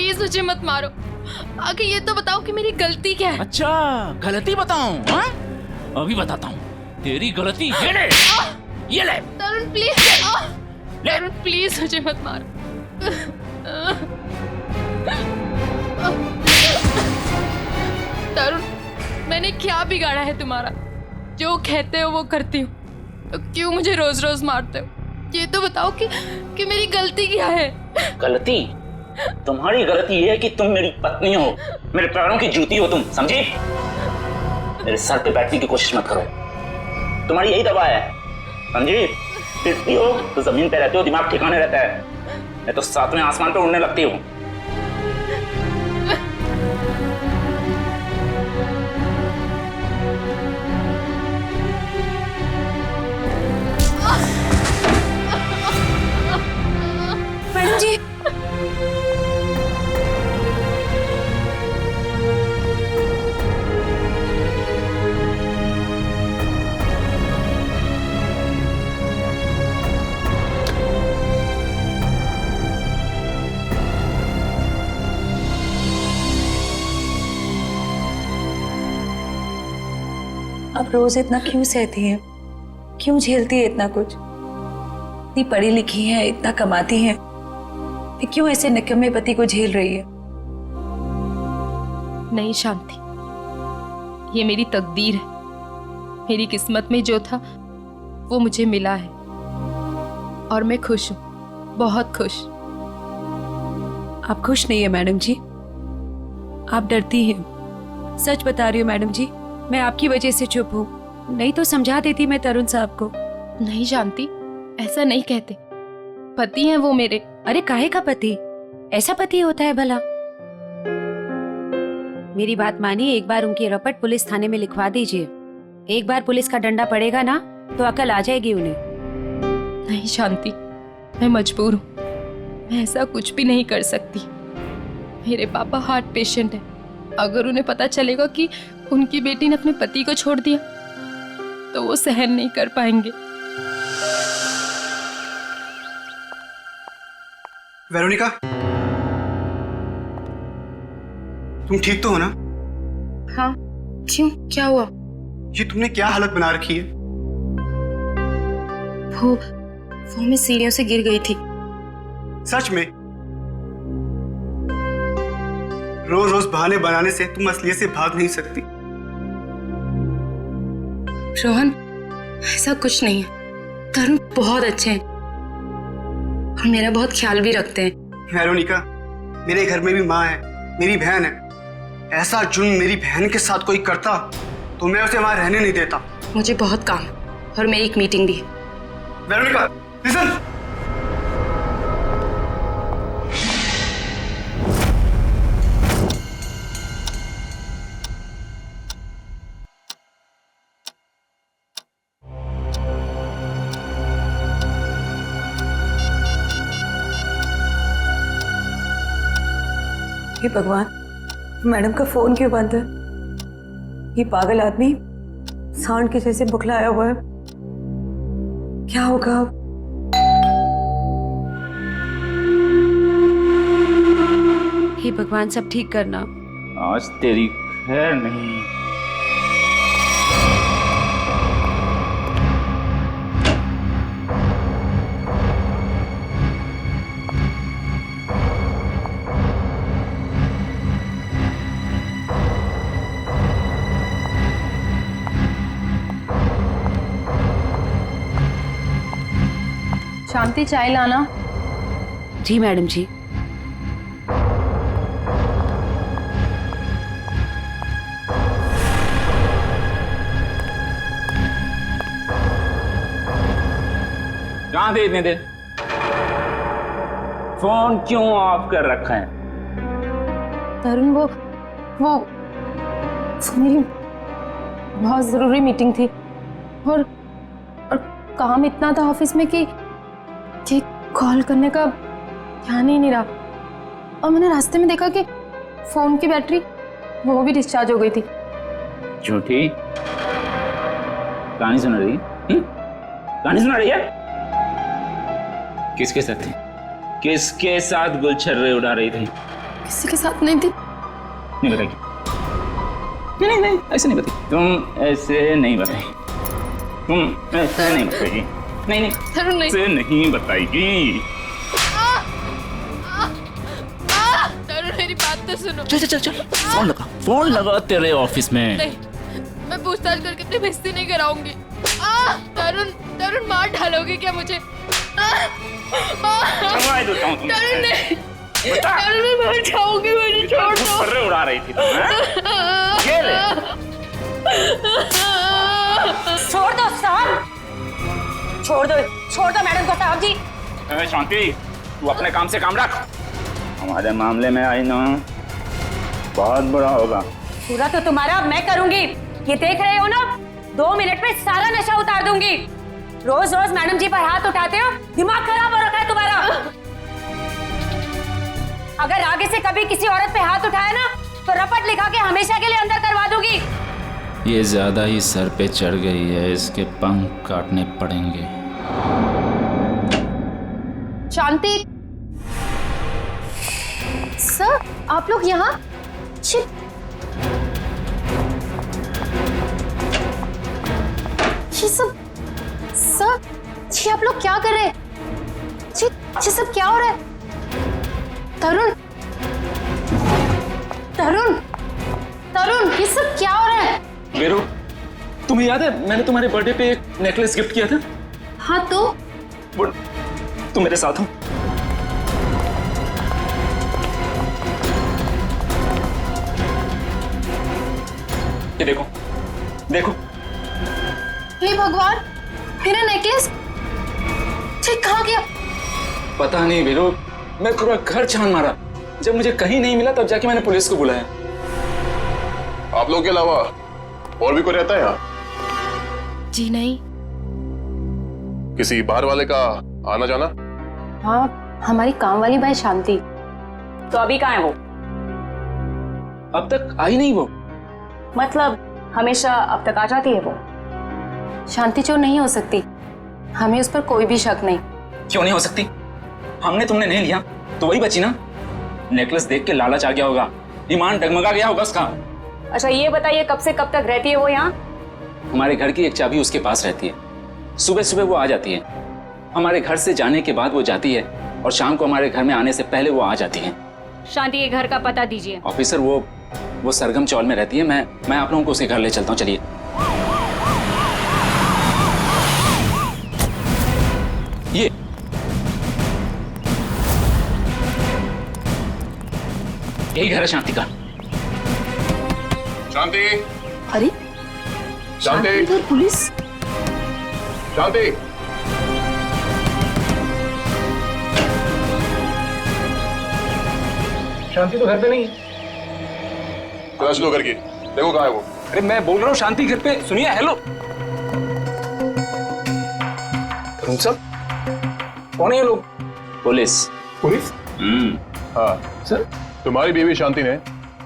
Please मुझे मत मारो। आगे ये तो बताओ कि मेरी गलती क्या है। अच्छा गलती बताऊं? हाँ अभी बताता हूँ तेरी गलती। ये ले, ये ले। तरुण प्लीज, तरुण प्लीज मुझे मत मारो। तरुण मैंने क्या बिगाड़ा है तुम्हारा? जो कहते हो वो करती हूँ, तो क्यों मुझे रोज रोज मारते हो? ये तो बताओ कि मेरी गलती क्या है? गलती? तुम्हारी गलती ये है कि तुम मेरी पत्नी हो, मेरे पैरों की जूती हो तुम, समझी? मेरे सर पे बैठने की कोशिश मत करो, तुम्हारी यही दवा है, समझी? फिरती हो तो जमीन पे रहते हो, दिमाग ठिकाने रहता है, मैं तो सातवें आसमान पे उड़ने लगती हूँ। मैडम जी, अब रोज इतना क्यों सहती है? क्यों झेलती है इतना कुछ? इतनी पढ़ी लिखी है, इतना कमाती है, फिर क्यों ऐसे निकम्मे पति को झेल रही है? नहीं शांति, ये मेरी तकदीर है। मेरी किस्मत में जो था वो मुझे मिला है और मैं खुश हूँ, बहुत खुश। आप खुश नहीं है मैडम जी, आप डरती हैं। सच बता रही हूँ मैडम जी, मैं आपकी वजह से चुप हूँ, नहीं तो समझा देती मैं तरुण साहब को। नहीं शांति, ऐसा नहीं कहते, पति हैं वो मेरे। अरे काहे का पति? ऐसा पति होता है भला? मेरी बात मानिए, एक बार उनकी रपट पुलिस थाने में लिखवा दीजिए। एक बार पुलिस का डंडा पड़ेगा ना तो अकल आ जाएगी उन्हें। नहीं शांति, मैं मजबूर हूँ, मैं ऐसा कुछ भी नहीं कर सकती। मेरे पापा हार्ट पेशेंट है, अगर उन्हें पता चलेगा कि उनकी बेटी ने अपने पति को छोड़ दिया तो वो सहन नहीं कर पाएंगे। वेरोनिका, तुम ठीक तो हो ना? हाँ, क्यों, क्या हुआ? ये तुमने क्या हालत बना रखी है? वो मैं सीढ़ियों से गिर गई थी। सच में? रोज रोज बहाने बनाने से तुम असलियत से भाग नहीं सकती। रोहन, ऐसा कुछ नहीं है, तरुण बहुत अच्छे हैं और मेरा बहुत ख्याल भी रखते हैं। वेरोनिका, मेरे घर में भी माँ है, मेरी बहन है। ऐसा जुल्म मेरी बहन के साथ कोई करता तो मैं उसे वहां रहने नहीं देता। मुझे बहुत काम है और मेरी एक मीटिंग भी है। Veronica, listen. हे भगवान, मैडम का फोन क्यों बंद है? ये पागल आदमी सांड के जैसे बुखलाया हुआ है, क्या होगा अब? हे भगवान, सब ठीक करना। आज तेरी खैर नहीं। शांति, चाय लाना। जी मैडम जी। कहाँ थे इतने देर? फोन क्यों ऑफ कर रखा है? तरुण, वो मेरी बहुत जरूरी मीटिंग थी और काम इतना था ऑफिस में कि कॉल करने का ध्यान ही नहीं रहा। और मैंने रास्ते में देखा कि फोन की बैटरी वो भी डिस्चार्ज हो गई थी। झूठी कहानी सुना रही है? कहानी सुना रही है? किसके साथ थी? किसके साथ गुलछर्रे उड़ा रही थी? किसी के साथ नहीं थी। नहीं बताएगी? नहीं नहीं ऐसे नहीं बताएगी, तुम ऐसे नहीं बताएगी, तुम ऐसे नहीं बताएगी, नहीं नहीं तरुण नहीं। ऐसे नहीं बताएगी। तरुण मेरी बात तो सुनो। चल चल चल फोन लगा तेरे ऑफिस में। नहीं, मैं पूछताछ करके अपनी बेइज्जती नहीं कराऊंगी। तरुण तरुण मार डालोगे क्या मुझे? समझ देता हूँ तुम। तरुण नहीं, तरुण मैं मर जाऊंगी, मुझे छोड़ दो। पर्रे उड़ा रही थी तुम, हैं? ये ले। छोड़ दो साहब, छोड़ दो मैडम को साहब जी। ए, शांति, तू अपने काम से काम रख। हमारे मामले में आई ना बहुत बुरा होगा। पूरा तो तुम्हारा मैं करूंगी, ये देख रहे हो ना, 2 मिनट में सारा नशा उतार दूंगी। रोज रोज मैडम जी पर हाथ उठाते हो, दिमाग खराब हो रखा है तुम्हारा। अगर आगे से कभी किसी औरत पे हाथ उठाया ना तो रपट लिखा के हमेशा के लिए अंदर करवा दूंगी। ये ज्यादा ही सर पे चढ़ गई है, इसके पंख काटने पड़ेंगे। शांति सर, आप लोग यहाँ? ये सब सर, जी आप लोग क्या कर रहे हैं? जी ये सब क्या हो रहा है? तरुण तरुण तरुण ये सब क्या हो रहा है? वीरू, तुम्हें याद है मैंने तुम्हारे बर्थडे पे एक नेकलेस गिफ्ट किया था? हाँ तो वो तुम मेरे साथ हो। ये देखो देखो। हे भगवान, मेरा नेकलेस ठीक कहाँ गया? पता नहीं वीरू, मैं पूरा घर छान मारा, जब मुझे कहीं नहीं मिला तब जाके मैंने पुलिस को बुलाया। आप लोग के अलावा और भी कोई रहता है यहाँ? जी नहीं। किसी बाहर वाले का आना जाना? हाँ, हमारी काम वाली बाई शांति। तो अभी कहाँ है वो? अब तक आई नहीं वो। मतलब हमेशा अब तक आ जाती है वो? शांति चोर नहीं हो सकती, हमें उस पर कोई भी शक नहीं। क्यों नहीं हो सकती? हमने तुमने नहीं लिया तो वही बची ना। नेकलेस देख के लालच आ गया होगा, ईमान डगमगा गया होगा उसका। अच्छा ये बताइए, कब से कब तक रहती है वो यहाँ? हमारे घर की एक चाबी उसके पास रहती है, सुबह सुबह वो आ जाती है, हमारे घर से जाने के बाद वो जाती है, और शाम को हमारे घर में आने से पहले वो आ जाती है। शांति के घर का पता दीजिए। ऑफिसर वो सरगम चौल में रहती है, मैं आप लोगों को उसके घर ले चलता हूँ, चलिए। यही घर है शांति का। शांति, अरे शांति, इधर पुलिस। शांति, शांति तो घर पे नहीं। तलाश लो घर की, देखो कहाँ है वो। अरे मैं बोल रहा हूँ शांति घर पे। सुनिए, हेलो। तुम सब कौन है ये लोग? पुलिस। पुलिस? हाँ सर तुम्हारी बीवी शांति ने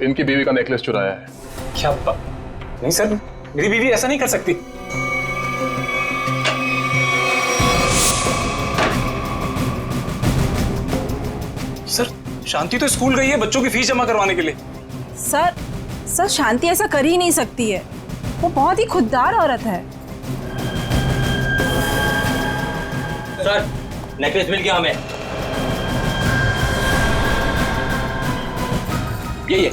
इनकी बीवी का नेकलेस चुराया है। क्या बात? नहीं सर, मेरी बीवी ऐसा नहीं कर सकती। सर शांति तो स्कूल गई है बच्चों की फीस जमा करवाने के लिए। सर शांति ऐसा कर ही नहीं सकती है, वो बहुत ही खुददार औरत है। सर नेकलेस मिल गया हमें। ये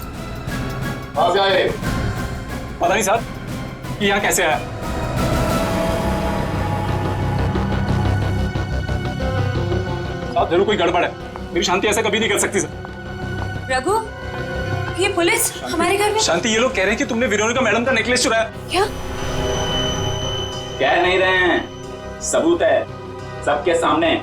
कहाँ से आए? पता नहीं साहब कि यहाँ कैसे आया। साहब जरूर कोई गड़बड़ है, मेरी शांति ऐसा कभी नहीं कर सकती सर। रघु, ये पुलिस हमारे घर में? शांति ये लोग कह रहे हैं कि तुमने वेरोनिका मैडम का नेकलेस चुराया। क्या? कह नहीं रहे हैं, सबूत है सबके सामने।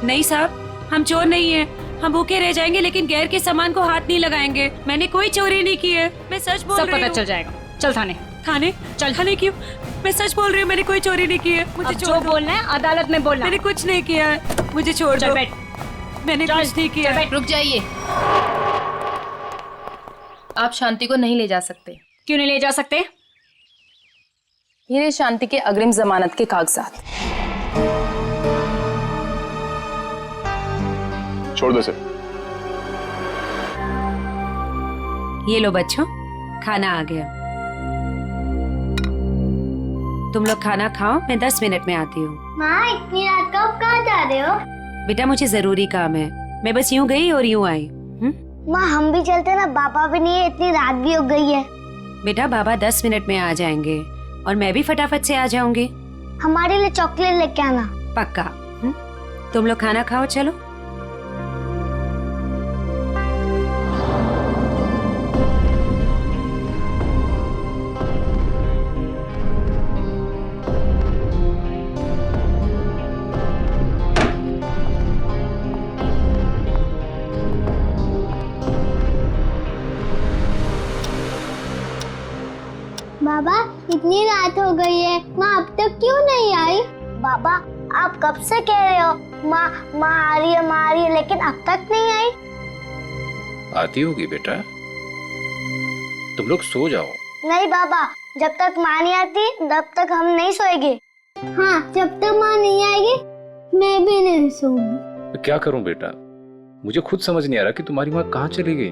नहीं साहब, हम चोर नहीं है, हम भूखे रह जाएंगे लेकिन गैर के सामान को हाथ नहीं लगाएंगे। मैंने कोई चोरी नहीं की है, मैं सच बोल रही हूँ। सब पता चल जाएगा, चल थाने। थाने? चल। थाने क्यों? मैं सच बोल रही हूँ, मैंने कोई चोरी नहीं की है। मुझे अब जो बोलना है अदालत में बोलना। मैंने कुछ नहीं किया है, मुझे छोड़ चल दो। बैठ। मैंने कुछ नहीं किया। रुक जाइए, आप शांति को नहीं ले जा सकते। क्यों नहीं ले जा सकते? ये रहे शांति के अग्रिम जमानत के कागजात। छोड़ दो इसे। ये लो बच्चों, खाना आ गया। तुम लोग खाना खाओ, मैं 10 मिनट में आती हूँ। माँ इतनी रात को आप कहाँ जा रहे हो? बेटा मुझे जरूरी काम है, मैं बस यूं गई और यूं आई। माँ हम भी चलते ना, पापा भी नहीं है, इतनी रात भी हो गई है। बेटा बाबा 10 मिनट में आ जाएंगे और मैं भी फटाफट से आ जाऊंगी। हमारे लिए चॉकलेट लेके आना। पक्का। तुम लोग खाना खाओ, चलो। बाबा इतनी रात हो गई है, माँ अब तक क्यों नहीं आई? बाबा आप कब से कह रहे हो माँ माँ आ रही है, लेकिन अब तक नहीं आई। आती होगी बेटा, तुम लोग सो जाओ। नहीं बाबा, जब तक माँ नहीं आती तब तक हम नहीं सोएंगे। हाँ, जब तक माँ नहीं आएगी मैं भी नहीं सोऊंगी। तो क्या करूं बेटा, मुझे खुद समझ नहीं आ रहा कि तुम्हारी माँ कहाँ चली गई।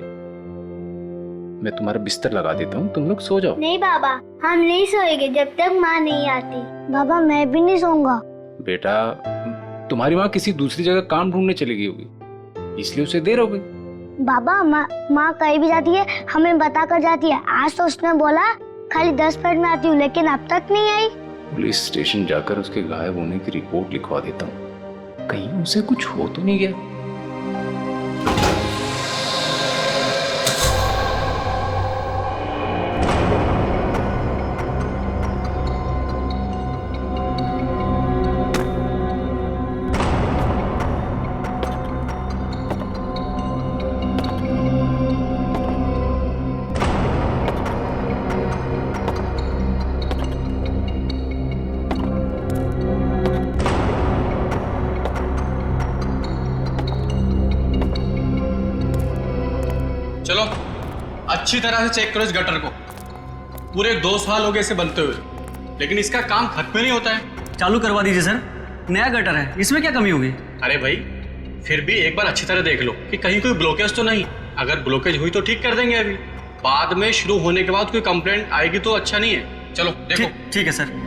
मैं तुम्हारा बिस्तर लगा देता हूँ, तुम लोग सो जाओ। नहीं बाबा, हम नहीं सोएंगे जब तक माँ नहीं आती। बाबा मैं भी नहीं सोऊंगा। बेटा तुम्हारी माँ किसी दूसरी जगह काम ढूंढने चली गई होगी, इसलिए उसे देर हो गई। बाबा माँ कहीं भी जाती है हमें बता कर जाती है। आज तो उसने बोला खाली 10 मिनट में आती हूँ, लेकिन अब तक नहीं आई। पुलिस स्टेशन जाकर उसके गायब होने की रिपोर्ट लिखवा देता हूँ, कहीं उसे कुछ हो तो नहीं गया। चलो अच्छी तरह से चेक करो इस गटर को। पूरे 2 साल हो गए इसे बनते हुए, लेकिन इसका काम खत्म नहीं होता है। चालू करवा दीजिए सर, नया गटर है, इसमें क्या कमी होगी? अरे भाई फिर भी एक बार अच्छी तरह देख लो कि कहीं कोई ब्लॉकेज तो नहीं। अगर ब्लॉकेज हुई तो ठीक कर देंगे, अभी बाद में शुरू होने के बाद कोई कंप्लेंट आएगी तो अच्छा नहीं है। चलो देखो। ठीक है सर।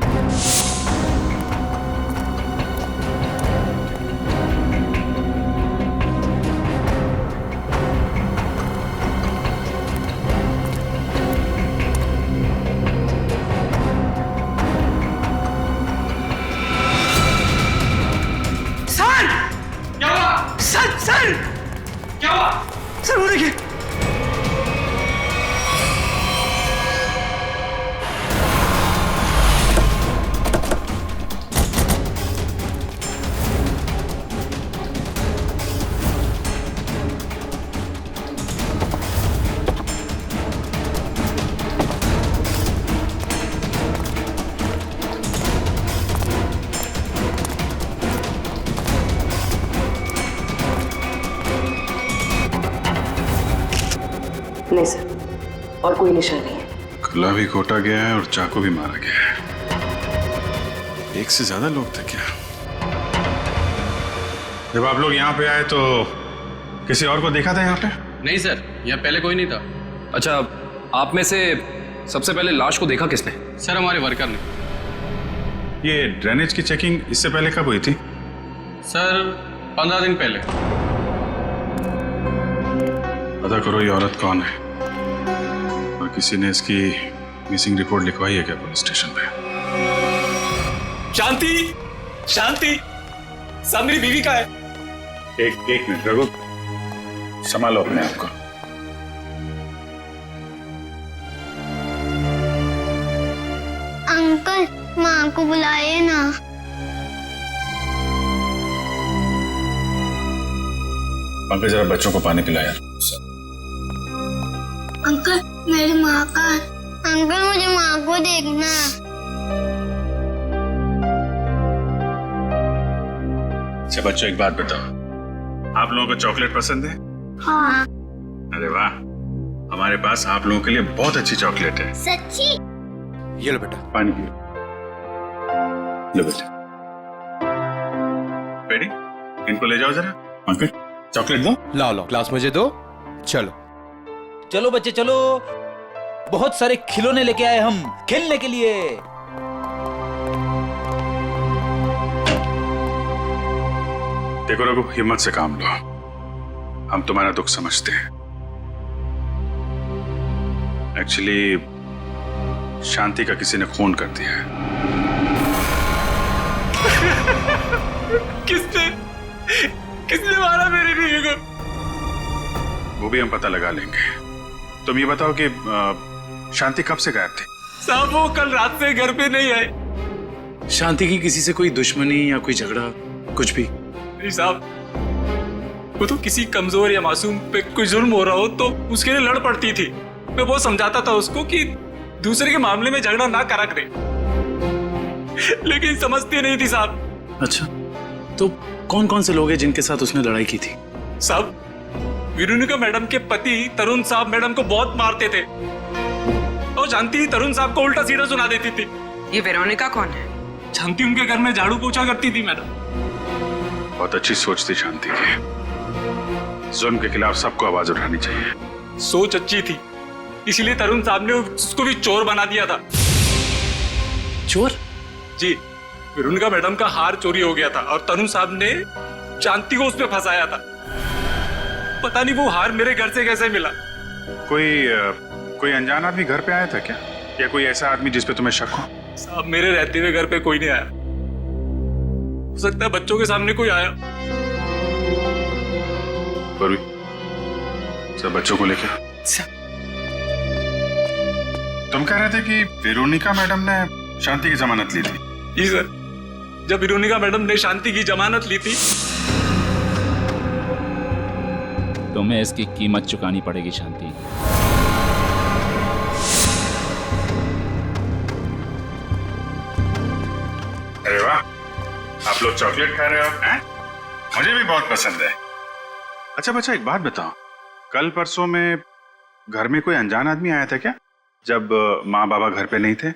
क्या हुआ? सर वो देखिए। नहीं सर, और कोई निशान नहीं है। गला भी घोटा गया है और चाकू भी मारा गया है। एक से ज्यादा लोग थे क्या? जब आप लोग यहाँ पे आए तो किसी और को देखा था यहाँ पे? नहीं सर, यहाँ पहले कोई नहीं था। अच्छा, आप में से सबसे पहले लाश को देखा किसने? सर हमारे वर्कर ने। ये ड्रेनेज की चेकिंग इससे पहले कब हुई थी? सर 15 दिन पहले। पता करो ये औरत कौन है, और किसी ने इसकी मिसिंग रिपोर्ट लिखवाई है क्या पुलिस स्टेशन पे? शांति, शांति, सब मेरी बीवी का है। एक मिनट रघु, संभालो अपने आप को। अंकल माँ को बुलाए ना। पंकज जरा बच्चों को पानी पिलाया। अंकल मेरी माँ का। अंकल मुझे माँ को देखना। अच्छा बच्चों, एक बात बताओ, आप लोगों को चॉकलेट पसंद है? हाँ। अरे वाह, हमारे पास आप लोगों के लिए बहुत अच्छी चॉकलेट है। सच्ची? ये लो बेटा, पानी पियो। लो बेटा, रेडी? इनको ले जाओ जरा। पंकज चॉकलेट दो। लाओ ग्लास मुझे दो। चलो चलो बच्चे चलो, बहुत सारे खिलौने लेके आए हम खेलने के लिए। देखो रघु, हिम्मत से काम लो, हम तुम्हारा दुख समझते हैं। एक्चुअली शांति का किसी ने खून कर दिया है। किसने मारा मेरी बीवी को? वो भी हम पता लगा लेंगे। तुम ये बताओ कि शांति कब से गायब थी? साहब वो कल रात से घर पे नहीं आए। शांति की किसी से कोई दुश्मनी या कोई झगड़ा कुछ भी? नहीं साहब, वो तो किसी कमजोर या मासूम पे कोई जुल्म हो रहा हो तो उसके लिए लड़ पड़ती थी। मैं बहुत समझाता था उसको कि दूसरे के मामले में झगड़ा ना करा करे, लेकिन समझती नहीं थी साहब। अच्छा, तो कौन कौन से लोग हैं जिनके साथ उसने लड़ाई की थी? साहब, वेरोनिका मैडम के पति तरुण साहब मैडम को बहुत मारते थे और जानती तरुण साहब को उल्टा सीधा सुना देती थी। ये वेरोनिका कौन है? जानती उनके घर में झाड़ू पोछा करती थी मैडम। बहुत अच्छी सोच थी शांति की। जुल्म के खिलाफ सबको आवाज उठानी चाहिए। सोच अच्छी थी, इसलिए तरुण साहब ने उसको भी चोर बना दिया था। चोर? जी, वेरोनिका मैडम का हार चोरी हो गया था और तरुण साहब ने शांति को उसमें फंसाया था। पता नहीं वो हार मेरे घर से कैसे मिला। कोई अनजान आदमी घर पे आया था क्या, या कोई ऐसा आदमी जिस पे तुम्हें शक हो? साहब, मेरे रहते हुए घर पे कोई नहीं आया। हो सकता है बच्चों के सामने कोई आया। पर भी सब बच्चों को लेकर तुम कह रहे थे कि वेरोनिका मैडम ने शांति की जमानत ली थी? जी सर, जब वेरोनिका मैडम ने शांति की जमानत ली थी। तुम्हें इसकी कीमत चुकानी पड़ेगी शांति। अरे वाह, आप लोग चॉकलेट खा रहे हो हैं? मुझे भी बहुत पसंद है। अच्छा बच्चा, एक बात बताओ, कल परसों में घर में कोई अनजान आदमी आया था क्या, जब माँ बाबा घर पे नहीं थे?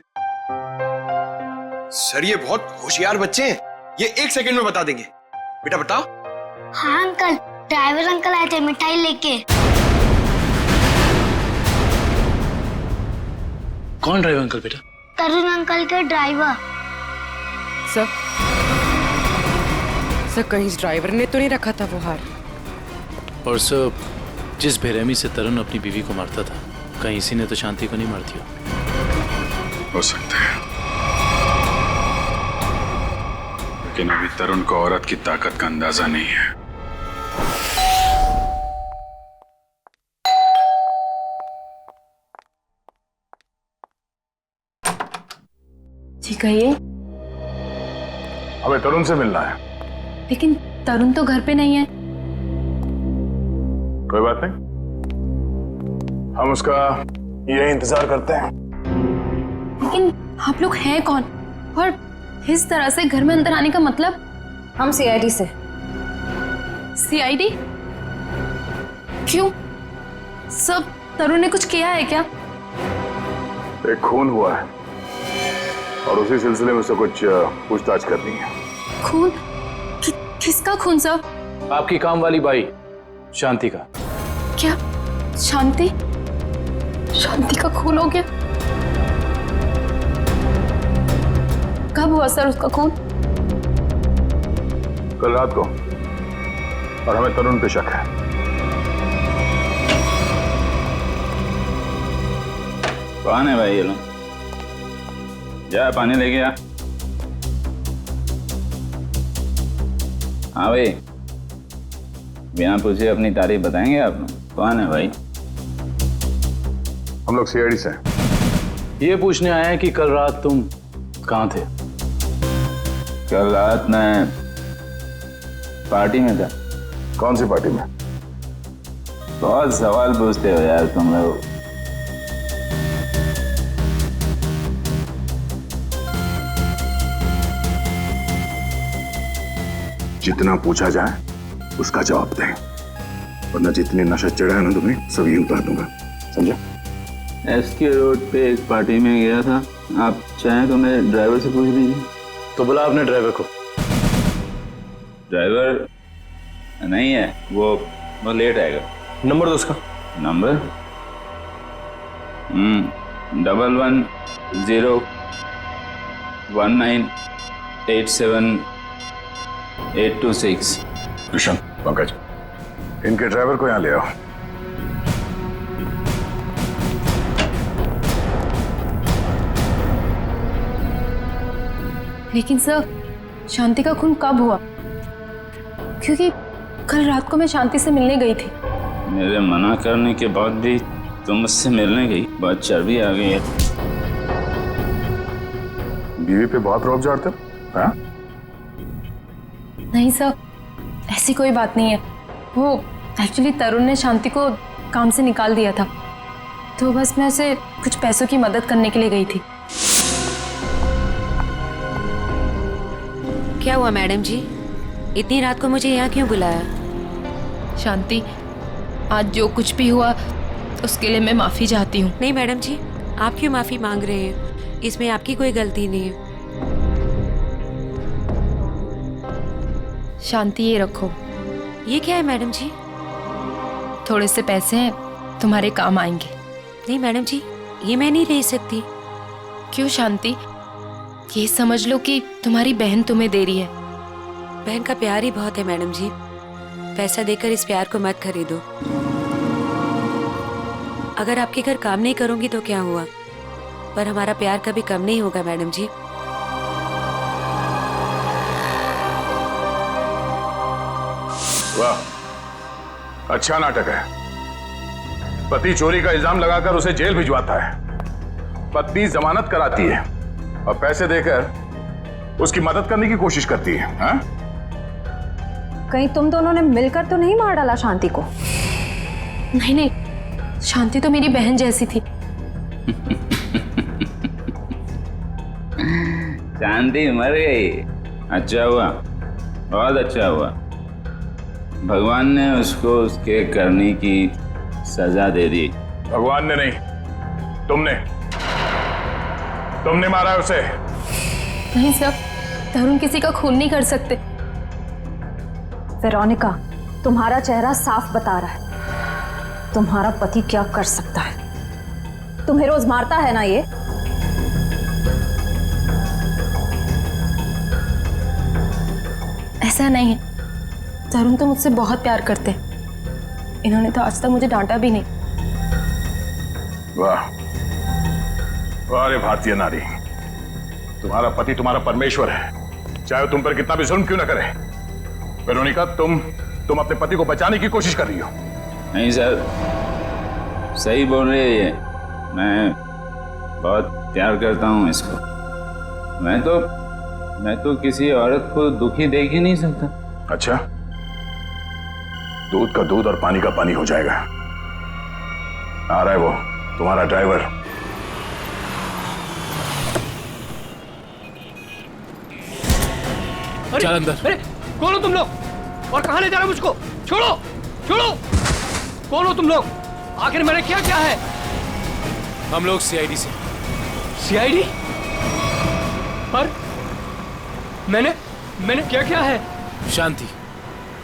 सर, ये बहुत होशियार बच्चे हैं, ये 1 सेकंड में बता देंगे। बेटा बताओ। हाँ अंकल, ड्राइवर अंकल आए थे मिठाई लेके। कौन ड्राइवर अंकल बेटा? तरुण अंकल के ड्राइवर। सर कहीं इस ड्राइवर ने तो नहीं रखा था वो हार? और सर, जिस बेरहमी से तरुण अपनी बीवी को मारता था, कहीं इसी ने तो शांति को नहीं मार दिया? हो सकता है, लेकिन अभी तरुण को औरत की ताकत का अंदाजा नहीं है। जी कहिए। हमें तरुण से मिलना है। लेकिन तरुण तो घर पे नहीं है। कोई बात नहीं, हम उसका यही इंतजार करते हैं। लेकिन आप लोग हैं कौन और इस तरह से घर में अंदर आने का मतलब? हम सीआईडी से। सीआईडी? क्यों? सब तरुण ने कुछ किया है क्या? एक खून हुआ है और उसी सिलसिले में उससे कुछ पूछताछ करनी है। खून? किसका खून सर? आपकी काम वाली बाई शांति का। क्या शांति? शांति का खून हो गया? कब हुआ सर उसका खून? कल रात को, और हमें तरुण पे शक है। कौन है भाई ये लोग? जा पानी लेके आ। हाँ भाई, बिना पूछे अपनी तारीफ बताएंगे आप लोग? कौन है भाई? हम लोग सीआईडी से हैं। ये पूछने आए हैं कि कल रात तुम कहाँ थे? कल रात मैं पार्टी में था। कौन सी पार्टी में? बहुत सवाल पूछते हो यार तुम लोग। जितना पूछा जाए उसका जवाब दें, वरना जितने नशा चढ़ा है ना तुम्हें सब यही उतार दूंगा, समझे? एसके रोड पे एक पार्टी में गया था। आप चाहें तो मेरे ड्राइवर से पूछ लीजिए। तो बुला अपने ड्राइवर को। ड्राइवर नहीं है, वो लेट आएगा। नंबर दो उसका। नंबर? 1101987826। कृष्ण, पंकज, इनके ड्राइवर को यहाँ ले आओ। लेकिन सर, शांति का खून कब हुआ? क्योंकि कल रात को मैं शांति से मिलने गई थी। मेरे मना करने के बाद भी तुम मुझसे मिलने गई, बहुत चर्बी आ गई है। बीवी पे बहुत रौब झाड़ते हो, हाँ? नहीं सर, ऐसी कोई बात नहीं है। वो एक्चुअली तरुण ने शांति को काम से निकाल दिया था, तो बस मैं उसे कुछ पैसों की मदद करने के लिए गई थी। क्या हुआ मैडम जी, इतनी रात को मुझे यहाँ क्यों बुलाया? शांति, आज जो कुछ भी हुआ उसके लिए मैं माफी चाहती हूँ। नहीं मैडम जी, आप क्यों माफी मांग रहे हैं? इसमें आपकी कोई गलती नहीं है। शांति, ये रखो। ये क्या है मैडम जी? थोड़े से पैसे हैं, तुम्हारे काम आएंगे। नहीं मैडम जी, ये मैं नहीं ले सकती। क्यों शांति? ये समझ लो कि तुम्हारी बहन तुम्हें दे रही है। बहन का प्यार ही बहुत है मैडम जी, पैसा देकर इस प्यार को मत खरीदो। अगर आपके घर काम नहीं करूंगी तो क्या हुआ, पर हमारा प्यार कभी कम नहीं होगा मैडम जी। वाह, अच्छा नाटक है। पति चोरी का इल्जाम लगाकर उसे जेल भिजवाता है, पत्नी जमानत कराती है और पैसे देकर उसकी मदद करने की कोशिश करती है। हाँ? कहीं तुम दोनों ने मिलकर तो नहीं मार डाला शांति को? नहीं नहीं, शांति तो मेरी बहन जैसी थी। शांति मर गई, अच्छा हुआ, बहुत अच्छा हुआ। भगवान ने उसको उसके करने की सजा दे दी। भगवान ने नहीं, तुमने मारा है उसे। नहीं सर, तरुण किसी का खून नहीं कर सकते। वेरोनिका, तुम्हारा चेहरा साफ बता रहा है तुम्हारा पति क्या कर सकता है। तुम्हें रोज मारता है ना ये? ऐसा नहीं है, तरुण तो मुझसे बहुत प्यार करते हैं। इन्होंने तो आज तक मुझे डांटा भी नहीं। वाह वाह रे भारतीय नारी, तुम्हारा पति तुम्हारा परमेश्वर है, चाहे तुम पर कितना भी जुल्म क्यों न करे। वेरोनिका, तुम अपने पति को बचाने की कोशिश कर रही हो। नहीं सर, सही बोल रहे हैं ये। मैं बहुत प्यार करता हूँ इसको। मैं तो किसी औरत को दुखी देख ही नहीं सकता। अच्छा, दूध का दूध और पानी का पानी हो जाएगा। आ रहा है वो तुम्हारा ड्राइवर। चल अंदर। अरे कौन हो तुम लोग और कहां ले जा रहे हो मुझको? छोड़ो छोड़ो, कौन हो तुम लोग? आखिर मैंने क्या क्या है? हम लोग सीआईडी से। सीआईडी? पर मैंने क्या क्या है? शांति,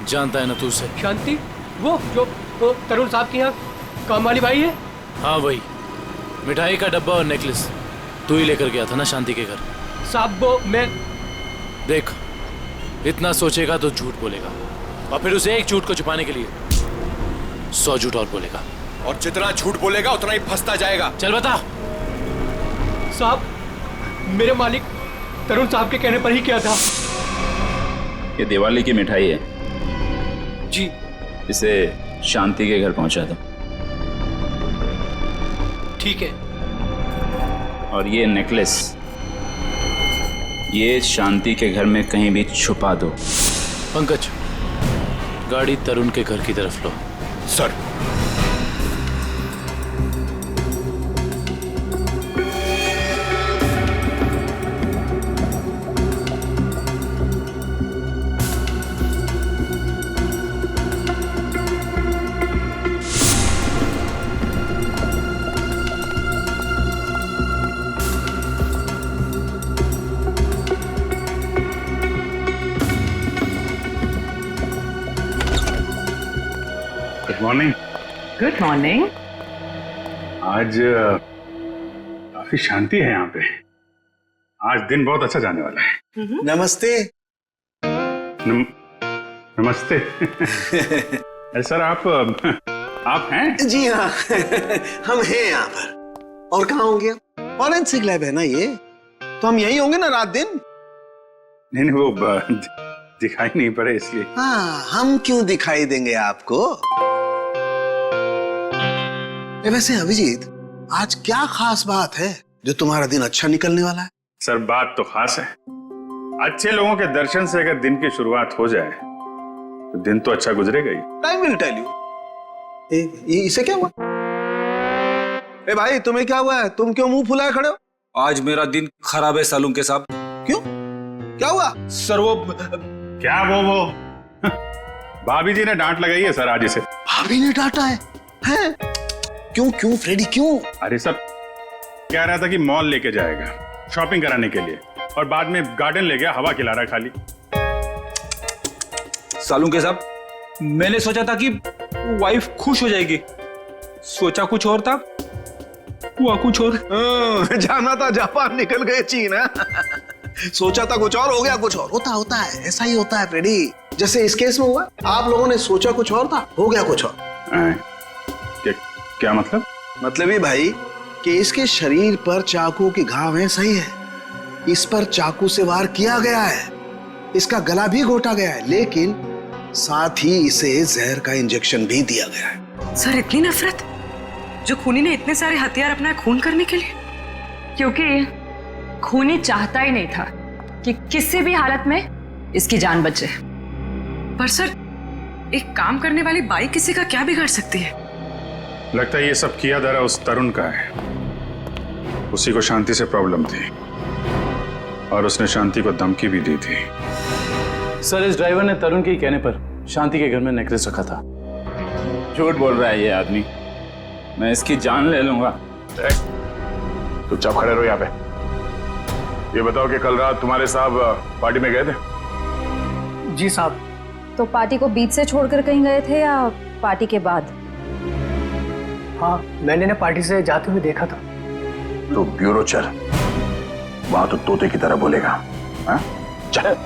जानता है ना तू उसे? शांति? वो जो वो तरुण साहब की यहाँ काम वाली बाई है? हाँ वही, मिठाई का डब्बा और नेकलेस तू ही लेकर गया था ना शांति के घर। साहब वो मैं देख, इतना सोचेगा तो झूठ बोलेगा, और फिर उसे एक झूठ को छुपाने के लिए 100 झूठ और बोलेगा, और जितना झूठ बोलेगा उतना ही फंसता जाएगा। चल बता। साहब, मेरे मालिक तरुण साहब के कहने पर ही किया था। ये दिवाली की मिठाई है जी, इसे शांति के घर पहुंचा दो। ठीक है। और ये नेकलेस, ये शांति के घर में कहीं भी छुपा दो। पंकज, गाड़ी तरुण के घर की तरफ लो। Sir. Good morning. Good morning. आज काफी शांति है यहाँ पे। आज दिन बहुत अच्छा जाने वाला है। नमस्ते। नमस्ते। अरे सर आप हैं? जी हाँ। हम हैं यहाँ पर। और कहाँ होंगे? फॉरेंसिक लैब है ना ये, तो हम यहीं होंगे ना रात दिन। नहीं वो दिखाई नहीं पड़े इसलिए। हाँ, हम क्यों दिखाई देंगे आपको? वैसे अभिजीत, आज क्या खास बात है जो तुम्हारा दिन अच्छा निकलने वाला है? सर बात तो खास है। अच्छे लोगों के दर्शन से अगर दिन की शुरुआत हो जाए तो दिन तो अच्छा गुजरेगा ही। Time will tell you. इसे क्या हुआ? ए भाई, तुम्हें क्या हुआ है? तुम क्यों मुंह फुलाए खड़े हो? आज मेरा दिन खराब है सालून के साहब। क्यों? क्या हुआ? सर वो क्या वो भाभी जी ने डांट लगाई है सर आज इसे। भाभी ने डांटा है? हैं? क्यों फ्रेडी क्यों? अरे सब कह रहा था कि मॉल लेके जाएगा शॉपिंग कराने के लिए, और बाद में गार्डन ले गया, हवा खिला रहा खाली। सालून के साहब, मैंने सोचा था कि वाइफ खुश हो जाएगी, सोचा कुछ और था, हुआ कुछ और। जाना था जापान, निकल गए चीन। सोचा था कुछ और, हो गया कुछ और। होता है, ऐसा ही होता है फ्रेडी। जैसे इस केस में हुआ, आप लोगों ने सोचा कुछ और था, हो गया कुछ और। क्या मतलब? मतलब ये भाई कि इसके शरीर पर चाकू के घाव हैं, सही है। इस पर चाकू से वार किया गया है, इसका गला भी घोटा गया है, लेकिन साथ ही इसे जहर का इंजेक्शन भी दिया गया है। सर इतनी नफरत, जो खूनी ने इतने सारे हथियार अपना खून करने के लिए? क्योंकि खूनी चाहता ही नहीं था कि किसी भी हालत में इसकी जान बचे। पर सर, एक काम करने वाली बाई किसी का क्या बिगाड़ सकती है? लगता है ये सब किया धरा उस तरुण का है। उसी को शांति से प्रॉब्लम थी और उसने शांति को धमकी भी दी थी। सर इस ड्राइवर ने तरुण के कहने पर शांति के घर में नेकलेस रखा था। झूठ बोल रहा है ये आदमी, मैं इसकी जान ले लूंगा। तो चुप खड़े रहो यहाँ पे। ये बताओ कि कल रात तुम्हारे साहब पार्टी में गए थे? जी साहब। तो पार्टी को बीच से छोड़कर कहीं गए थे या पार्टी के बाद? हाँ, मैंने ना पार्टी से जाते हुए देखा था। तो ब्यूरो चल, वहां तो तोते की तरह बोलेगा। हाँ? चल।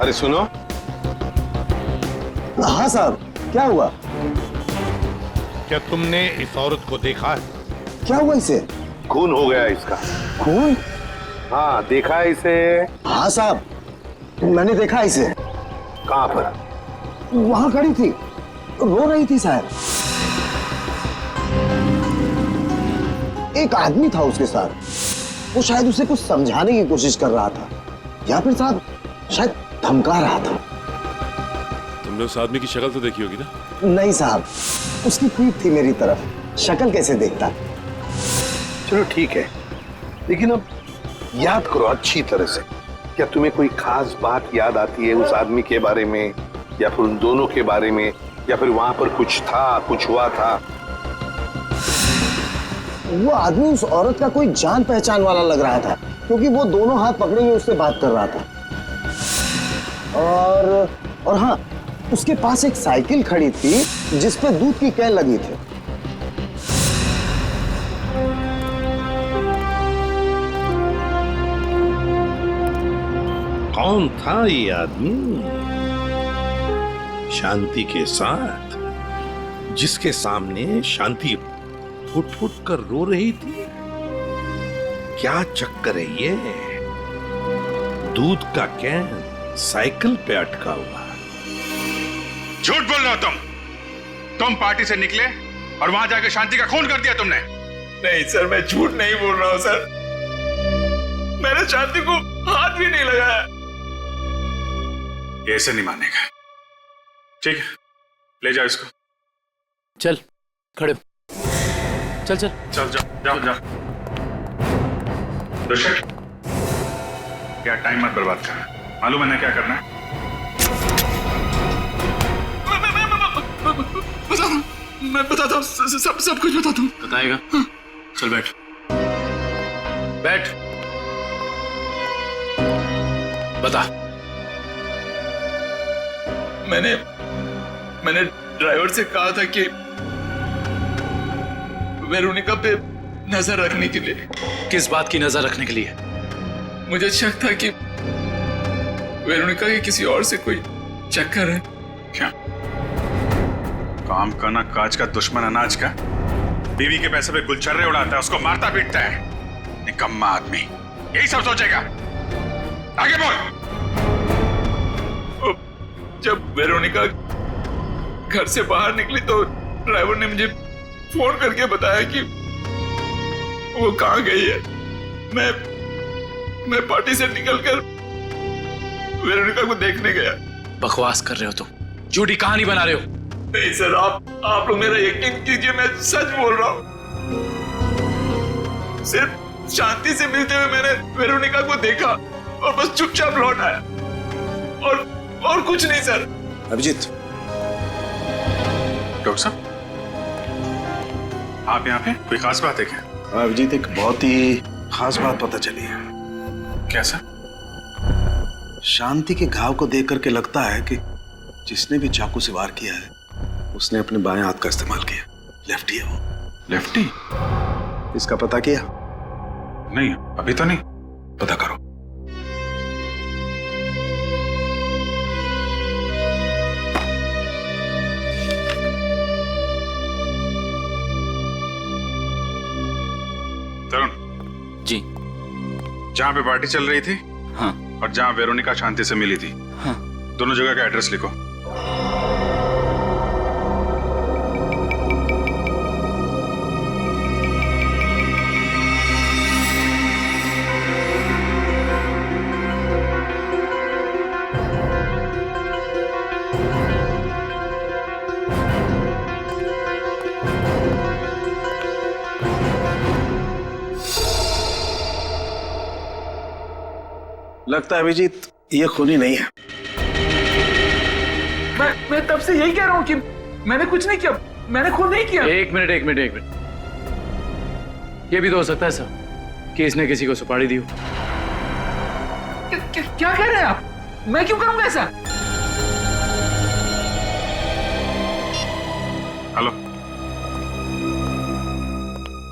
अरे सुनो। हाँ साहब, क्या हुआ? क्या तुमने इस औरत को देखा है? क्या हुआ इसे? खून हो गया इसका। खून? हाँ, देखा है इसे? हाँ साहब, मैंने देखा इसे। कहाँ पर? वहां खड़ी थी, रो रही थी शायद। एक आदमी था उसके साथ, वो शायद उसे कुछ समझाने की कोशिश कर रहा था, या फिर साहब शायद धमका रहा था। तुमने उस आदमी की शक्ल तो देखी होगी ना? नहीं साहब, उसकी पीठ थी मेरी तरफ, शक्ल कैसे देखता? चलो ठीक है, लेकिन अब याद करो अच्छी तरह से। क्या तुम्हें कोई खास बात याद आती है उस आदमी के बारे में, या फिर उन दोनों के बारे में, या फिर वहां पर कुछ था, कुछ हुआ था? वो आदमी उस औरत का कोई जान पहचान वाला लग रहा था, क्योंकि वो दोनों हाथ पकड़े हुए उससे बात कर रहा था। और हाँ, उसके पास एक साइकिल खड़ी थी जिस पे दूध की कैन लगी थी। कौन था ये आदमी शांति के साथ, जिसके सामने शांति फुट फुट कर रो रही थी? क्या चक्कर है ये? दूध का कैन साइकिल पे अटका हुआ। झूठ बोल रहे हो तुम पार्टी से निकले और वहां जाके शांति का खून कर दिया तुमने। नहीं सर, मैं झूठ नहीं बोल रहा हूं सर, मैंने शांति को हाथ भी नहीं लगाया। ये ऐसे नहीं मानेगा। ठीक है, ले जाओ इसको। चल खड़े, चल चल चल जाओ। दर्शक, क्या टाइम मत बर्बाद कर, मालूम है ना क्या करना है? मैं बताता हूँ, सब कुछ बताता हूँ। बताएगा? चल बैठ बैठ। बता। मैंने ड्राइवर से कहा था कि वेरोनिका पे नजर रखने के लिए। किस बात की नजर रखने के लिए? मुझे शक था कि वेरोनिका के किसी और से कोई चक्कर है। क्या काम का ना काज का दुश्मन अनाज का, बीवी के पैसे पे गुलछर्रे उड़ाता है, उसको मारता पीटता है। निकम्मा आदमी यही सब सोचेगा। आगे बोल। जब वेरोनिका घर से बाहर निकली तो ड्राइवर ने मुझे फोन करके बताया कि वो कहाँ गई है। मैं पार्टी से निकलकर वेरोनिका को देखने गया। बकवास कर रहे हो तुम, झूठी कहानी बना रहे हो। नहीं सर, आप लोग मेरा यकीन कीजिए, मैं सच बोल रहा हूँ। सिर्फ शांति से मिलते हुए मैंने वेरोनिका को देखा और बस चुपचाप लौट आया, और कुछ नहीं सर। अभिजीत। डॉक्टर साहब, आप यहाँ पे कोई खास बात है क्या? अभिजीत, एक बहुत ही खास बात पता चली है। कैसा? शांति के घाव को देख करके लगता है कि जिसने भी चाकू से वार किया है उसने अपने बाएं हाथ का इस्तेमाल किया। लेफ्टी है वो। लेफ्टी? इसका पता किया? नहीं, अभी तो नहीं। पता करो। तरुण जी, जहाँ पे पार्टी चल रही थी, हाँ, और जहाँ वेरोनिका शांति से मिली थी, हाँ, दोनों जगह का एड्रेस लिखो। लगता है अभिजीत ये खूनी नहीं है। मैं तब से यही कह रहा हूँ कि मैंने कुछ नहीं किया, मैंने खून नहीं किया। एक मिनट। ये भी तो हो सकता है सर कि इसने किसी को सुपारी दी हो। क्या कह रहे हैं आप? मैं क्यों करूंगा ऐसा? हेलो,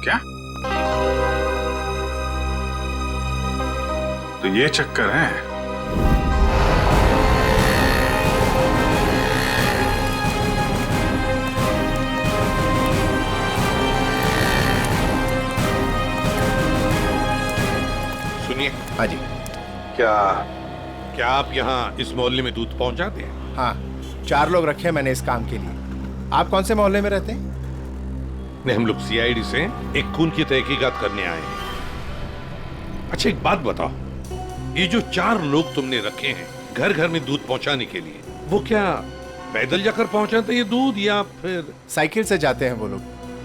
क्या? तो ये चक्कर है। सुनिए। हाँ जी। क्या आप यहाँ इस मोहल्ले में दूध पहुंचाते हैं? हाँ, 4 लोग रखे हैं मैंने इस काम के लिए। आप कौन से मोहल्ले में रहते हैं? नहीं, हम लोग सीआईडी से एक खून की तहकीकात करने आए हैं। अच्छा, एक बात बताओ, ये जो 4 लोग तुमने रखे हैं घर घर में दूध पहुंचाने के लिए, वो क्या पैदल जाकर पहुंचाते हैं ये दूध या फिर साइकिल से जाते हैं वो लोग?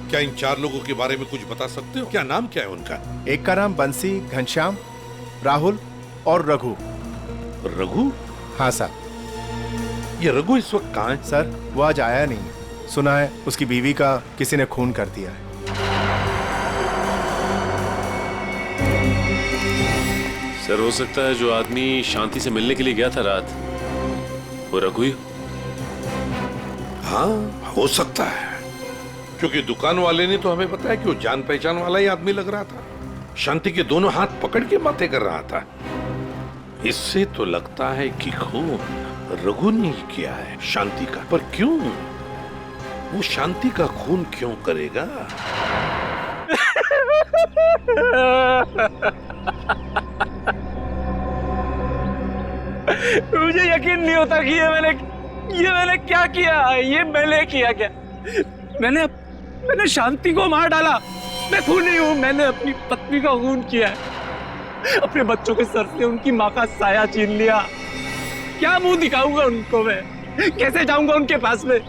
क्या इन 4 लोगों के बारे में कुछ बता सकते हो? क्या नाम क्या है उनका? एक का नाम बंसी, घनश्याम, राहुल और रघु। रघु? हाँ साहब। ये रघु इस वक्त कहाँ है? सर, वो आज आया नहीं। सुना है उसकी बीवी का किसी ने खून कर दिया है। सर, हो सकता है जो आदमी शांति से मिलने के लिए गया था रात, वो रघु ही हो। हाँ, हो सकता है, क्योंकि दुकान वाले ने तो हमें बताया कि वो जान पहचान वाला ही आदमी लग रहा था। शांति के दोनों हाथ पकड़ के बातें कर रहा था। इससे तो लगता है कि खून रघु ने ही किया है शांति का। पर क्यों? वो शांति का खून क्यों करेगा? मुझे यकीन नहीं होता कि ये मैंने क्या किया। ये मैंने किया क्या? मैंने शांति को मार डाला। मैं खून नहीं हूं, मैंने अपनी पत्नी का खून किया है। अपने बच्चों के सर से उनकी माँ का साया छीन लिया। क्या मुंह दिखाऊंगा उनको मैं? कैसे जाऊंगा उनके पास में?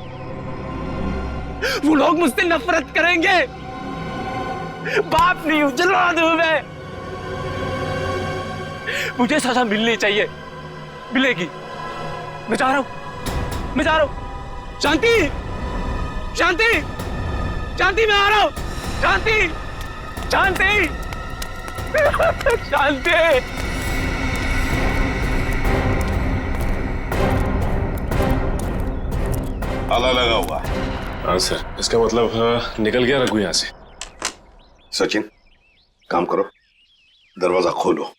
वो लोग मुझसे नफरत करेंगे। बाप नहीं हूं, जल्लाद हूं मैं। मुझे सजा मिलनी चाहिए, मिलेगी। मैं जा रहा हूं। शांति, मैं आ रहा हूं। शांति, शांति शांति। ताला लगा हुआ। हाँ सर, इसका मतलब निकल गया रघु यहाँ से। सचिन, काम करो, दरवाजा खोलो।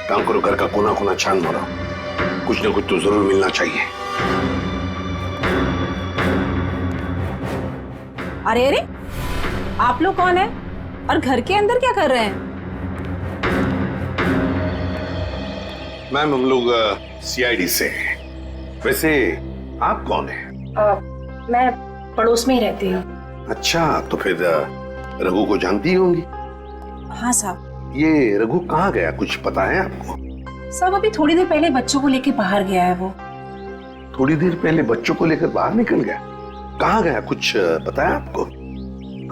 काम करो, घर का कोना कोना छान मारो, कुछ ना कुछ तो जरूर मिलना चाहिए। अरे अरे, आप लोग कौन है और घर के अंदर क्या कर रहे हैं? मैम, हम लोग सीआईडी से हैं। वैसे आप कौन हैं? मैं पड़ोस में ही रहती हूँ। अच्छा, तो फिर रघु को जानती होंगी। हाँ साहब। ये रघु कहाँ गया, कुछ पता है आपको? साहब, अभी थोड़ी देर पहले बच्चों को लेके बाहर गया है वो। थोड़ी देर पहले बच्चों को लेकर बाहर निकल गया? कहाँ गया, कुछ पता है आपको?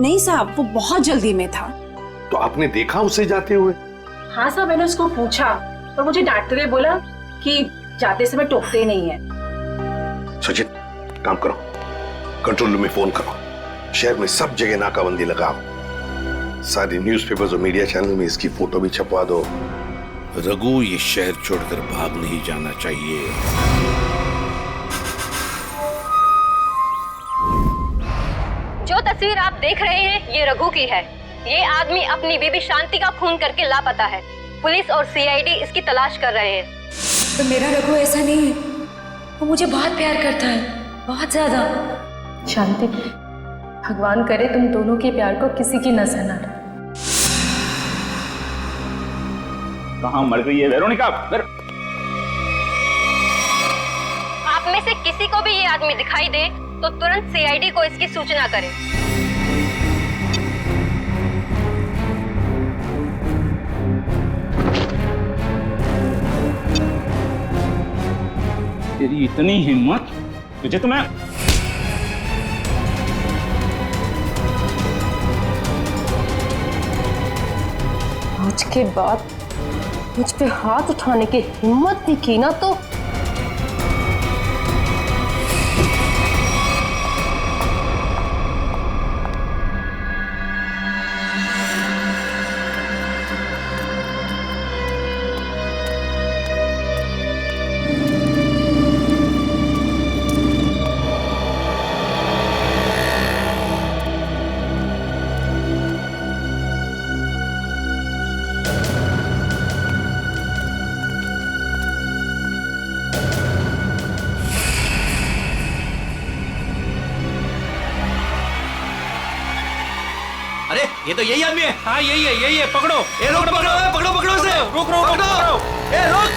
नहीं साहब, वो बहुत जल्दी में था। तो आपने देखा उसे जाते हुए? हाँ साहब, मैंने उसको पूछा पर मुझे डांटते हुए बोला कि जाते समय टोकते ही नहीं है। सचिन, काम करो, कंट्रोल रूम में फोन करो, शहर में सब जगह नाकाबंदी लगाओ, सारी न्यूज़पेपर्स और मीडिया चैनल में इसकी फोटो भी छपवा दो। रघु ये शहर छोड़कर भाग नहीं जाना चाहिए। जो तस्वीर आप देख रहे हैं ये रघु की है। ये आदमी अपनी बीबी शांति का खून करके लापता है। पुलिस और सीआईडी इसकी तलाश कर रहे हैं। तो मेरा रघु ऐसा नहीं है, वो मुझे बहुत प्यार करता है, बहुत ज्यादा। शांति, भगवान करे तुम दोनों के प्यार को किसी की नजर ना लगे। कहाँ मर गई है वेरोनिका? आप में से किसी को भी ये आदमी दिखाई दे तो तुरंत सीआईडी को इसकी सूचना करें। तेरी इतनी हिम्मत, तुझे तो मैं आज के बाद मुझ पे हाथ उठाने की हिम्मत नहीं की ना तो ये तो यही आदमी है। हाँ यही है, पकड़ो। ए रोक, पकड़ो इसे। रोक, ए रोक।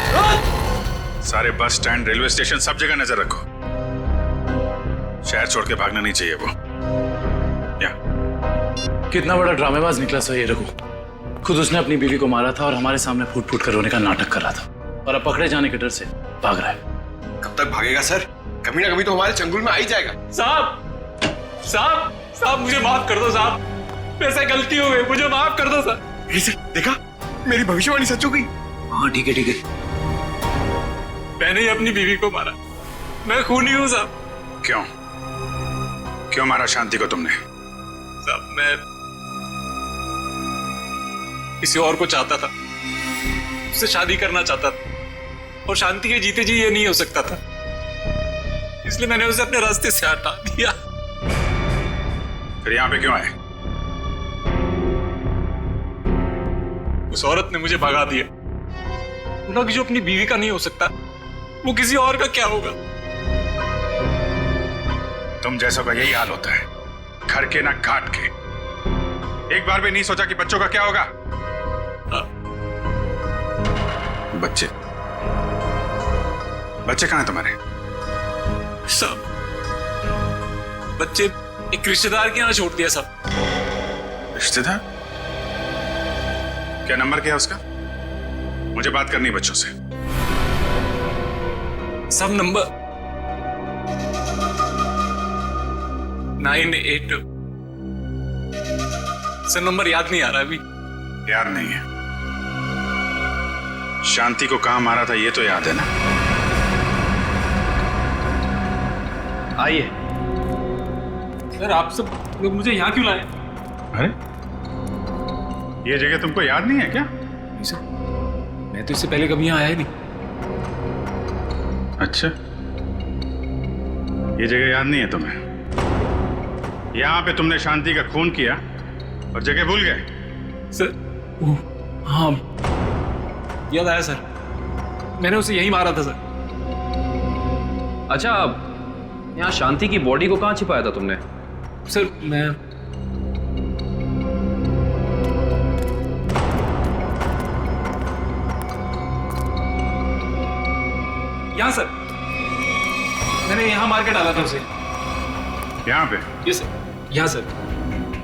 सारे बस स्टैंड, रेलवे स्टेशन, सब जगह नजर रखो। शहर छोड़ के भागना नहीं चाहिए वो। कितना बड़ा ड्रामेबाज निकला सर ये रघु। खुद उसने अपनी बीवी को मारा था और हमारे सामने फूट फूट कर रोने का नाटक कर रहा था, और अब पकड़े जाने के डर से भाग रहा है। कब तक भागेगा सर? कभी ना कभी तो हमारे चंगुल में आ ही जाएगा। साहब मुझे माफ कर दो साहब, मेरे से गलती हो गई, मुझे माफ कर दो सर। देखा, मेरी भविष्यवाणी सच हो गई। हाँ ठीक है। मैंने ही अपनी बीवी को मारा, मैं खूनी हूँ साहब। क्यों मारा शांति को तुमने? साहब मैं किसी और को चाहता था, उससे शादी करना चाहता था, और शांति के जीते जी ये नहीं हो सकता था, इसलिए मैंने उसे अपने रास्ते से हटा दिया। फिर यहाँ पे क्यों आए? उस औरत ने मुझे भगा दिया। बोला कि जो अपनी बीवी का नहीं हो सकता वो किसी और का क्या होगा। तुम जैसों का यही हाल होता है, घर के ना घाट के। एक बार भी नहीं सोचा कि बच्चों का क्या होगा? बच्चे कहाँ हैं तुम्हारे? सब बच्चे एक रिश्तेदार के यहाँ छोड़ दिया सब। रिश्तेदार? क्या नंबर क्या है उसका? मुझे बात करनी है बच्चों से। सब नंबर 98। सर नंबर याद नहीं आ रहा अभी। याद नहीं है? शांति को कहाँ मारा था ये तो याद है ना? आइए। सर आप सब लोग मुझे यहाँ क्यों लाए? अरे ये जगह तुमको याद नहीं है क्या? नहीं सर, मैं तो इससे पहले कभी यहाँ आया ही नहीं। अच्छा, ये जगह याद नहीं है तुम्हें? यहाँ पे तुमने शांति का खून किया और जगह भूल गए? सर हाँ याद आया सर, मैंने उसे यही मारा था सर। अच्छा, यहाँ शांति की बॉडी को कहाँ छिपाया था तुमने? सर मैं यहाँ सर, मैंने यहाँ मार के डाला था उसे। यहाँ पे? ये सर, यहाँ सर।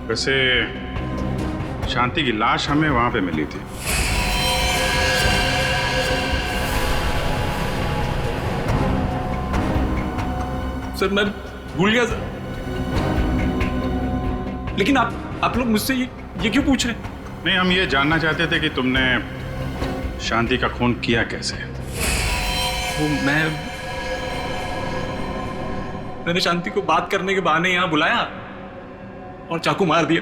वैसे शांति की लाश हमें वहां पे मिली थी। सर मैं भूल गया सर, लेकिन आप लोग मुझसे ये क्यों पूछ रहे हैं? नहीं, हम ये जानना चाहते थे कि तुमने शांति का खून किया कैसे? वो मैंने शांति को बात करने के बहाने यहाँ बुलाया और चाकू मार दिया।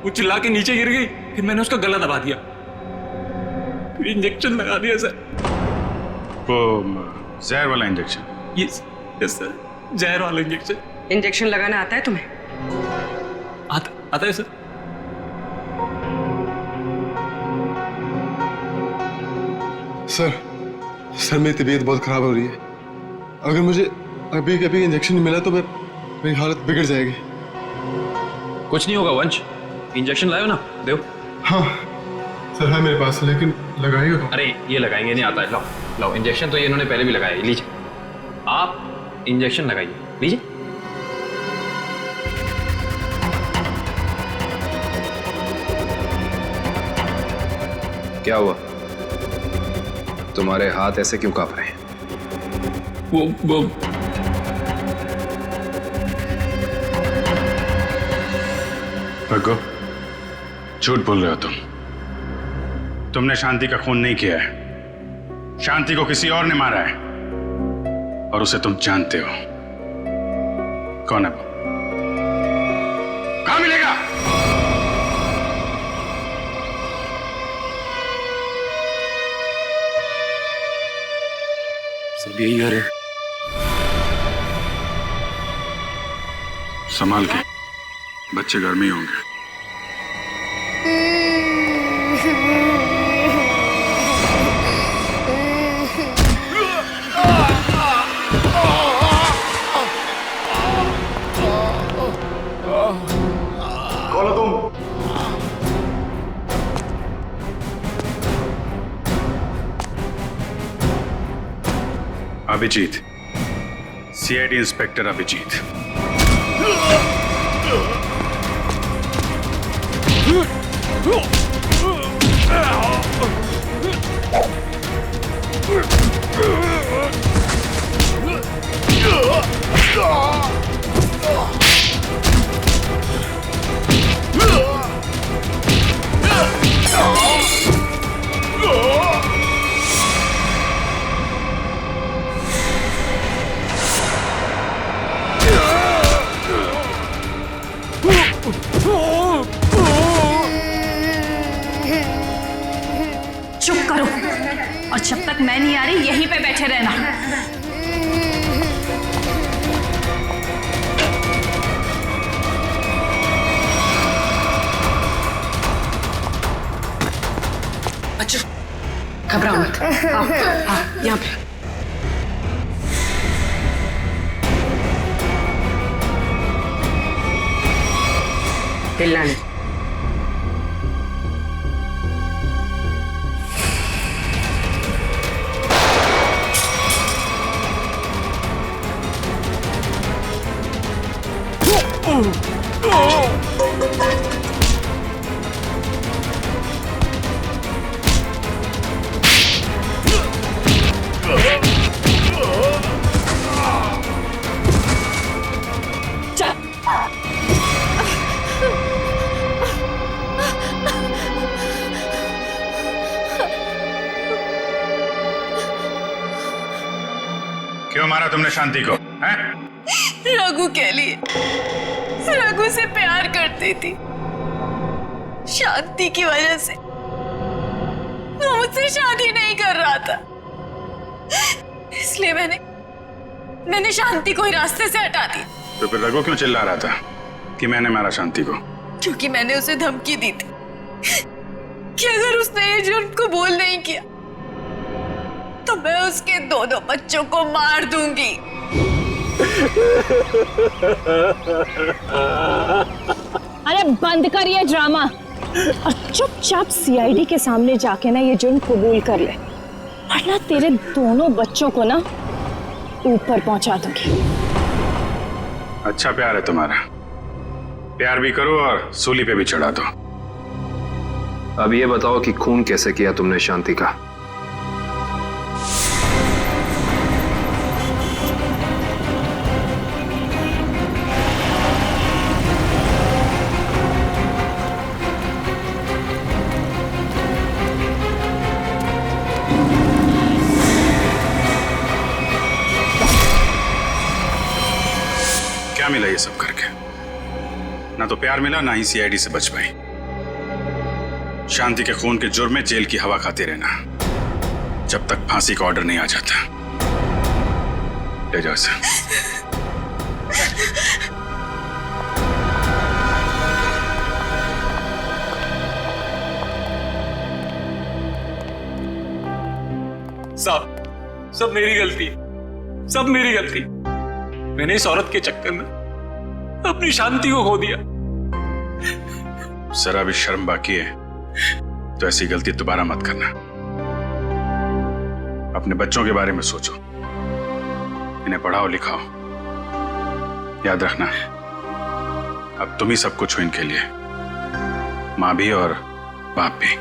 वो चिल्ला के नीचे गिर गई, फिर मैंने उसका गला दबा दिया, फिर इंजेक्शन लगा दिया सर। वो जहर वाला इंजेक्शन? यस सर, जहर वाला इंजेक्शन। इंजेक्शन लगाना आता है तुम्हें? आता है सर। सर मेरी तबीयत बहुत खराब हो रही है। अगर मुझे अभी कभी इंजेक्शन नहीं मिला तो मेरी हालत बिगड़ जाएगी। कुछ नहीं होगा वंश, इंजेक्शन लायो ना, दो। हाँ सर है मेरे पास, लेकिन लगाएगा तो? अरे ये लगाएंगे नहीं आता है, लाओ लाओ इंजेक्शन तो ये इन्होंने पहले भी लगाया है, लीजिए आप इंजेक्शन लगाइए, लीजिए। क्या हुआ, तुम्हारे हाथ ऐसे क्यों कांप रहे हैं? वो भगो, झूठ बोल रहे हो तुमने शांति का खून नहीं किया है। शांति को किसी और ने मारा है और उसे तुम जानते हो। कौन है वो? कहां मिलेगा? सब यही घर है। संभाल के, बच्चे घर में ही होंगे। कौन हो तुम? Abhijeet, CID inspector Abhijeet. चुप करो, और जब तक मैं नहीं आ रही यहीं पे बैठे रहना। अच्छा घबराओ मत, आओ यहाँ पे। हिलना नहीं। क्यों मारा तुमने शांति को? हैं? रघु के लिए। रघु से प्यार करती थी, शांति की वजह से वो मुझसे शादी नहीं कर रहा था, इसलिए मैंने शांति को ही रास्ते से हटा दी। तो फिर रघु क्यों चिल्ला रहा था कि मैंने मारा शांति को? क्योंकि मैंने उसे धमकी दी थी कि अगर उसने ये जुर्म को बोल नहीं किया तो मैं उसके दोनों बच्चों को मार दूंगी। अरे बंद कर ये ड्रामा और चुपचाप सीआईडी के सामने जाके ना ये जुर्म कबूल कर ले, वरना तेरे दोनों बच्चों को ना ऊपर पहुंचा दूंगी। अच्छा प्यार है तुम्हारा, प्यार भी करो और सूली पे भी चढ़ा दो। अब ये बताओ कि खून कैसे किया तुमने शांति का? क्या मिला ये सब करके? ना तो प्यार मिला, ना ही सीआईडी से बच पाई। शांति के खून के जुर्म में जेल की हवा खाते रहना जब तक फांसी का ऑर्डर नहीं आ जाता। ले जाओ इसे। सब मेरी गलती, सब मेरी गलती। मैंने इस औरत के चक्कर में अपनी शांति को खो दिया। जरा भी शर्म बाकी है तो ऐसी गलती दोबारा मत करना। अपने बच्चों के बारे में सोचो, इन्हें पढ़ाओ लिखाओ। याद रखना, अब तुम ही सब कुछ हो इनके लिए, माँ भी और बाप भी।